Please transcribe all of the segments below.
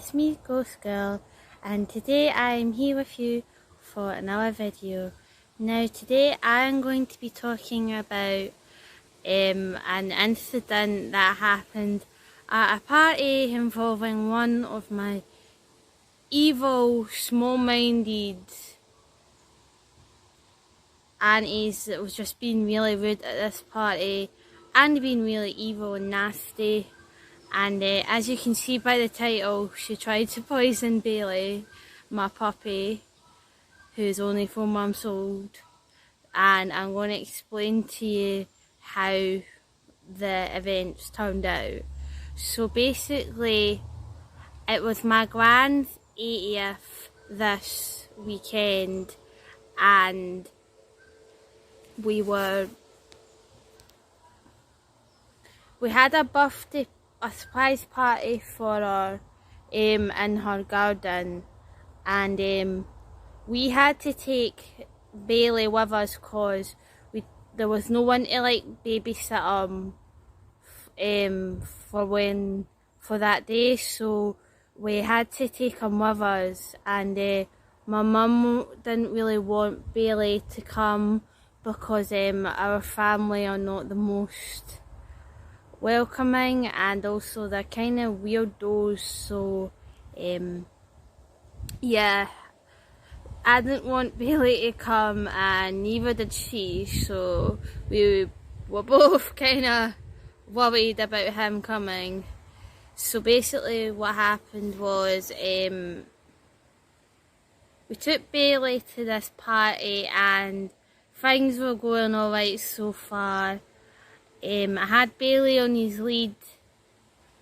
it's me, Ghost Girl, and today I'm here with you for another video. Now today I'm going to be talking about an incident that happened at a party involving one of my evil, small-minded aunties that was just being really rude at this party and being really evil and nasty. And as you can see by the title, she tried to poison Bailey, my puppy, who's only 4 months old. And I'm going to explain to you how the events turned out. So basically, it was my grand's 80th this weekend, and we had a surprise party for her in her garden, and we had to take Bailey with us because there was no one to like babysit for that day, so we had to take him with us. And my mum didn't really want Bailey to come because our family are not the most welcoming, and also they're kind of weirdos, so yeah, I didn't want Bailey to come and neither did she, so we were both kind of worried about him coming. So basically what happened was we took Bailey to this party and things were going alright so far. I had Bailey on his lead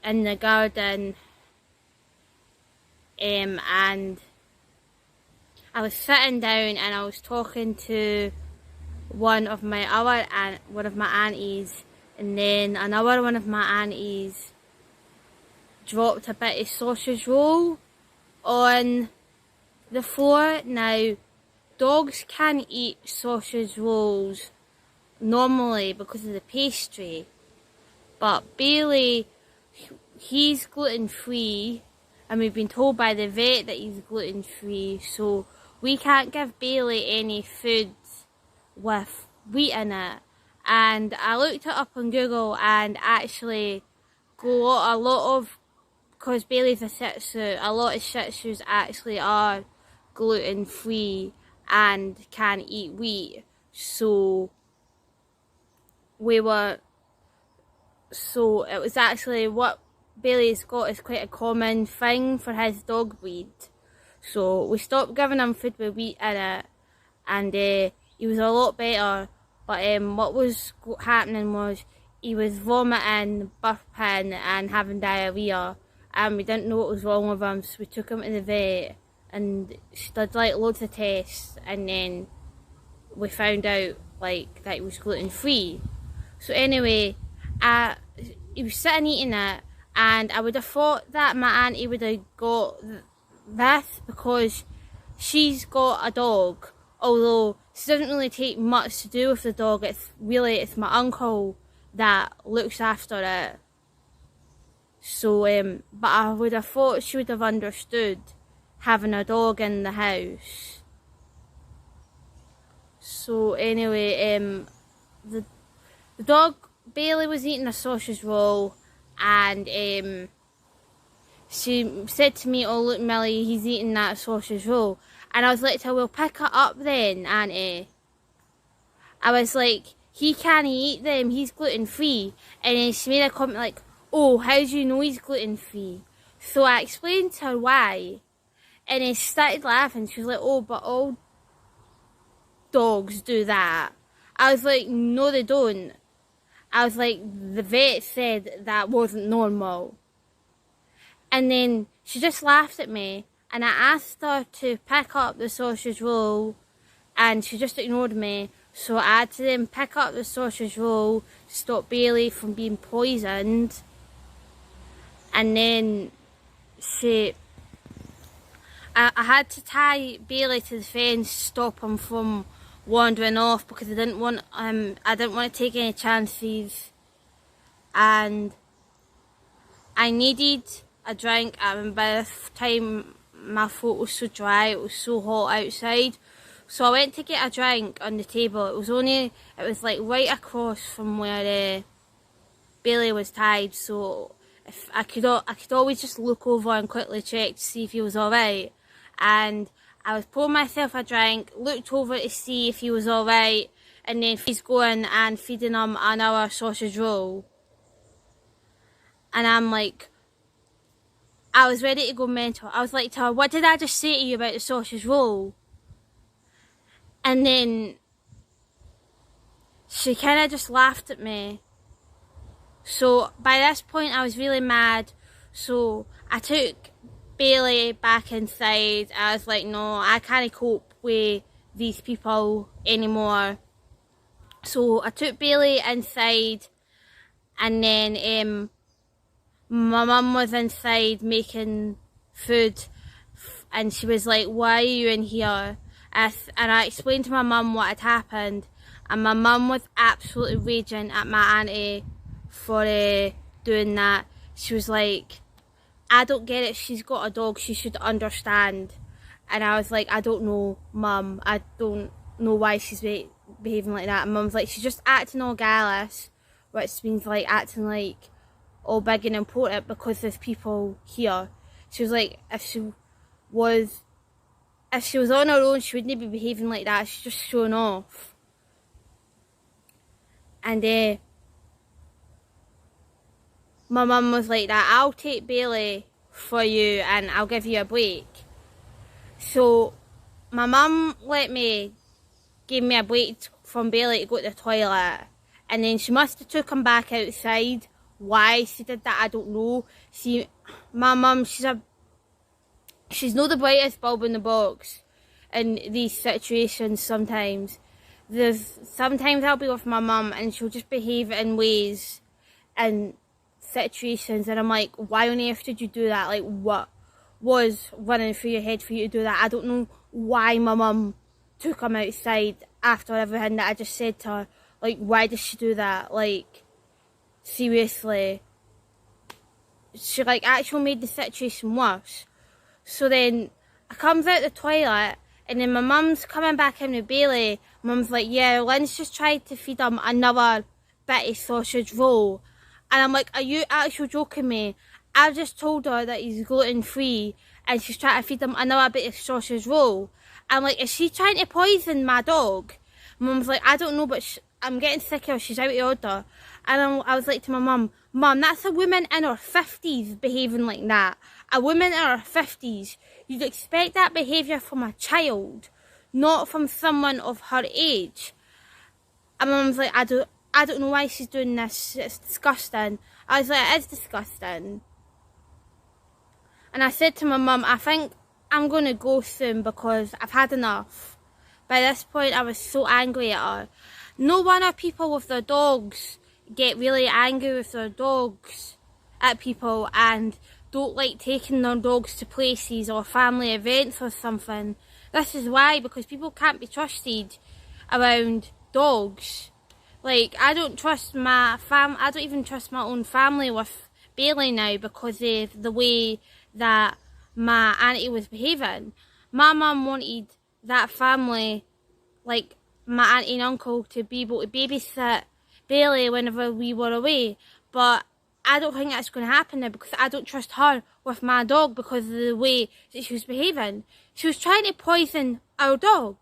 in the garden, and I was sitting down and I was talking to one of my aunties, and then another one of my aunties dropped a bit of sausage roll on the floor. Now, dogs can't eat sausage rolls normally because of the pastry, but Bailey, he's gluten free, and we've been told by the vet that he's gluten free, so we can't give Bailey any foods with wheat in it. And I looked it up on Google, and actually because Bailey's a Shih Tzu, a lot of Shih Tzus actually are gluten free and can eat wheat, so it was actually what Bailey's got is quite a common thing for his dog breed. So we stopped giving him food with wheat in it, and he was a lot better. But what was happening was he was vomiting, burping and having diarrhea, and we didn't know what was wrong with him, so we took him to the vet and she did like loads of tests, and then we found out like that he was gluten free. So anyway, he was sitting eating it, and I would have thought that my auntie would have got this because she's got a dog, although she doesn't really take much to do with the dog. It's my uncle that looks after it. So but I would have thought she would have understood having a dog in the house. So anyway, the dog, Bailey, was eating a sausage roll, and she said to me, "Oh look, Millie, he's eating that sausage roll." And I was like to her, "Well, pick it up then, auntie." I was like, "He can't eat them, he's gluten free." And then she made a comment like, "Oh, how do you know he's gluten free?" So I explained to her why, and then she started laughing. She was like, "Oh, but all dogs do that." I was like, "No, they don't." I was like, "The vet said that wasn't normal." And then she just laughed at me, and I asked her to pick up the sausage roll, and she just ignored me. So I had to then pick up the sausage roll to stop Bailey from being poisoned. And then I had to tie Bailey to the fence, stop him from wandering off, because I didn't want to take any chances, and I needed a drink. I remember by the time my throat was so dry, it was so hot outside. So I went to get a drink on the table. It was like right across from where Bailey was tied. So if I could always just look over and quickly check to see if he was alright. And I was pouring myself a drink, looked over to see if he was alright, and then he's going and feeding him another sausage roll. And I'm like, I was ready to go mental. I was like to her, what did I just say to you about the sausage roll? And then she kind of just laughed at me. So by this point I was really mad. So I took Bailey back inside. I was like, no, I can't cope with these people anymore. So I took Bailey inside, and then my mum was inside making food, and she was like, why are you in here? And I explained to my mum what had happened, and my mum was absolutely raging at my auntie for doing that. She was like, I don't get it, she's got a dog, she should understand. And I was like, I don't know, Mum, I don't know why she's behaving like that. And Mum's like, she's just acting all gallus, which means like acting like all big and important because there's people here. She was like, if she was on her own, she wouldn't be behaving like that, she's just showing off. And my mum was like that, I'll take Bailey for you and I'll give you a break. So my mum gave me a break from Bailey to go to the toilet, and then she must have took him back outside. Why she did that, I don't know. See, my mum, she's not the brightest bulb in the box in these situations. Sometimes I'll be with my mum and she'll just behave in ways and situations, and I'm like, why on earth did you do that? Like, what was running through your head for you to do that? I don't know why my mum took him outside after everything that I just said to her. Like, why did she do that? Like, seriously, she like actually made the situation worse. So then I comes out the toilet, and then my mum's coming back in with Bailey. Mum's like, yeah, Lynn's just tried to feed him another bit of sausage roll. And I'm like, are you actually joking me? I've just told her that he's gluten free and she's trying to feed him another bit of sausage roll. I'm like, is she trying to poison my dog? Mum's like, I don't know, but I'm getting sick of her, she's out of order. And I was like to my mum, Mum, that's a woman in her 50s behaving like that. A woman in her 50s. You'd expect that behaviour from a child, not from someone of her age. And my mum's like, I don't know why she's doing this, it's disgusting. I was like, it is disgusting. And I said to my mum, I think I'm going to go soon because I've had enough. By this point I was so angry at her. No wonder people with their dogs get really angry with their dogs at people and don't like taking their dogs to places or family events or something. This is why, because people can't be trusted around dogs. Like, I don't even trust my own family with Bailey now because of the way that my auntie was behaving. My mum wanted that family, like my auntie and uncle, to be able to babysit Bailey whenever we were away. But I don't think that's going to happen now because I don't trust her with my dog because of the way that she was behaving. She was trying to poison our dog.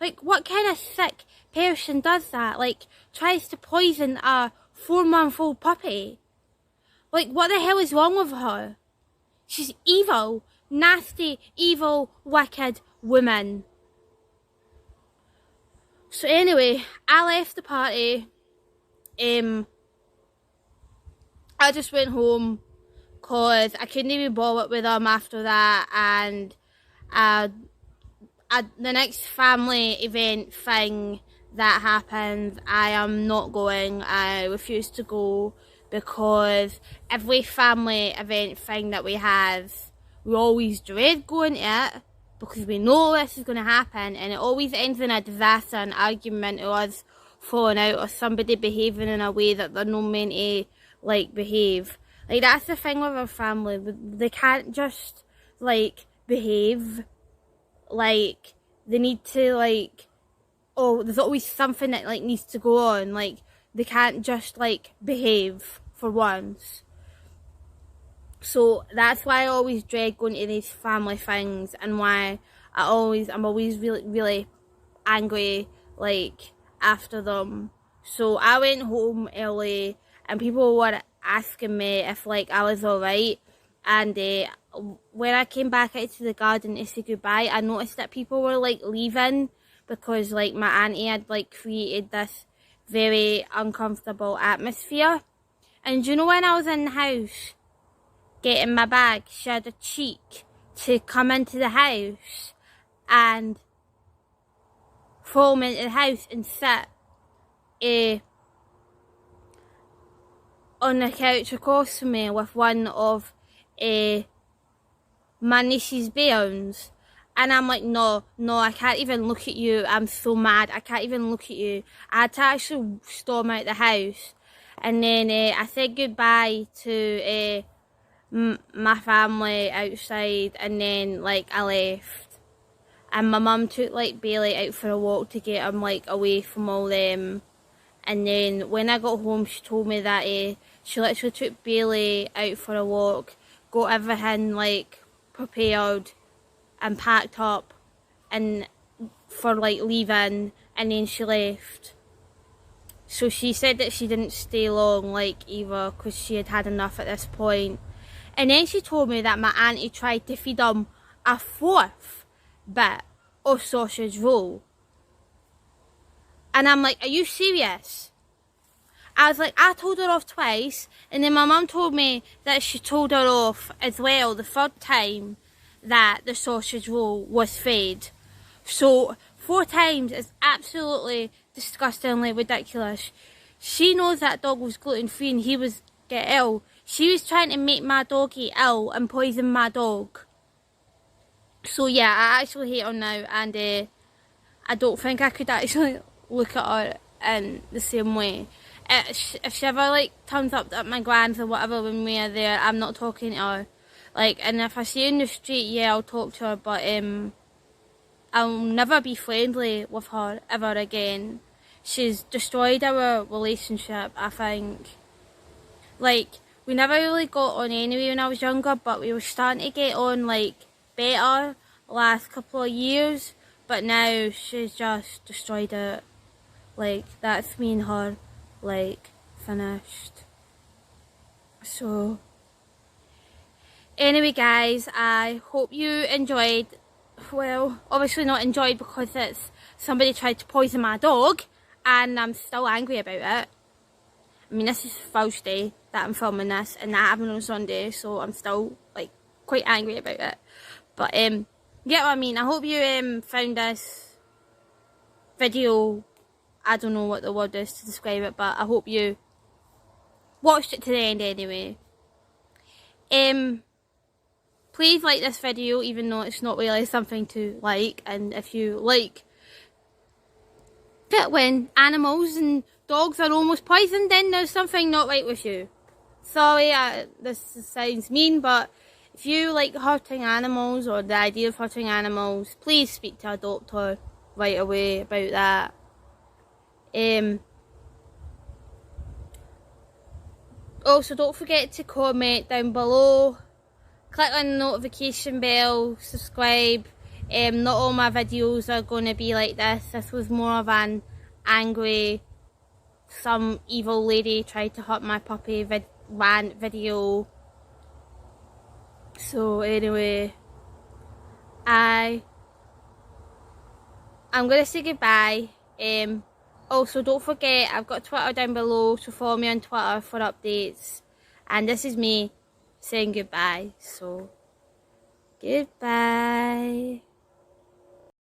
Like, what kind of sick person does that? Like, tries to poison a 4-month-old puppy? Like, what the hell is wrong with her? She's evil, nasty, evil, wicked woman. So anyway, I left the party. I just went home because I couldn't even bother with them after that, and the next family event thing that happens, I am not going. I refuse to go because every family event thing that we have, we always dread going to it because we know this is going to happen, and it always ends in a disaster, an argument, or us falling out, or somebody behaving in a way that they're not meant to like behave. Like, that's the thing with our family. They can't just, like, behave. Like, they need to, like, oh, there's always something that, like, needs to go on. Like, they can't just, like, behave for once. So that's why I always dread going to these family things, and why I'm always really, really angry, like, after them. So I went home early, and people were asking me if, like, I was alright. And when I came back out to the garden to say goodbye, I noticed that people were, like, leaving, because, like, my auntie had, like, created this very uncomfortable atmosphere. And you know, when I was in the house getting my bag, she had a cheek to come into the house and follow me into the house and sit on the couch across from me with one of my niece's bairns. And I'm like, no, I can't even look at you. I'm so mad. I can't even look at you. I had to actually storm out the house. And then I said goodbye to my family outside, and then, like, I left. And my mum took, like, Bailey out for a walk to get him, like, away from all them. And then when I got home, she told me that she literally took Bailey out for a walk, got everything, like, prepared and packed up and for, like, leaving, and then she left. So she said that she didn't stay long, like, either, because she had had enough at this point. And then she told me that my auntie tried to feed him a 4th bit of sausage roll. And I'm like, are you serious? I was like, I told her off twice, and then my mum told me that she told her off as well the 3rd time that the sausage roll was fed. So 4 times is absolutely disgustingly ridiculous. She knows that dog was gluten free and he was get ill. She was trying to make my doggy ill and poison my dog. So yeah, I actually hate her now, and I don't think I could actually look at her in the same way. If she ever, like, turns up at my gran's or whatever when we are there, I'm not talking to her. Like, and if I see her in the street, yeah, I'll talk to her, but I'll never be friendly with her ever again. She's destroyed our relationship, I think. Like, we never really got on anyway when I was younger, but we were starting to get on, like, better the last couple of years. But now she's just destroyed it. Like, that's me and her, like, finished. So, anyway guys, I hope you enjoyed. Well, obviously not enjoyed, because it's somebody tried to poison my dog and I'm still angry about it. I mean, this is Thursday that I'm filming this, and that happened on Sunday, so I'm still, like, quite angry about it. But you get what I mean. I hope you found this video, I don't know what the word is to describe it, but I hope you watched it to the end anyway. Please like this video, even though it's not really something to like. And if you like that when animals and dogs are almost poisoned, then there's something not right with you. Sorry, this sounds mean, but if you like hurting animals or the idea of hurting animals, please speak to a doctor right away about that. Also, don't forget to comment down below. Click on the notification bell, subscribe. Not all my videos are going to be like this. This was more of an angry, some evil lady tried to hurt my puppy rant video. So anyway, I'm going to say goodbye. Also, don't forget, I've got Twitter down below, so follow me on Twitter for updates. And this is me saying goodbye, so goodbye.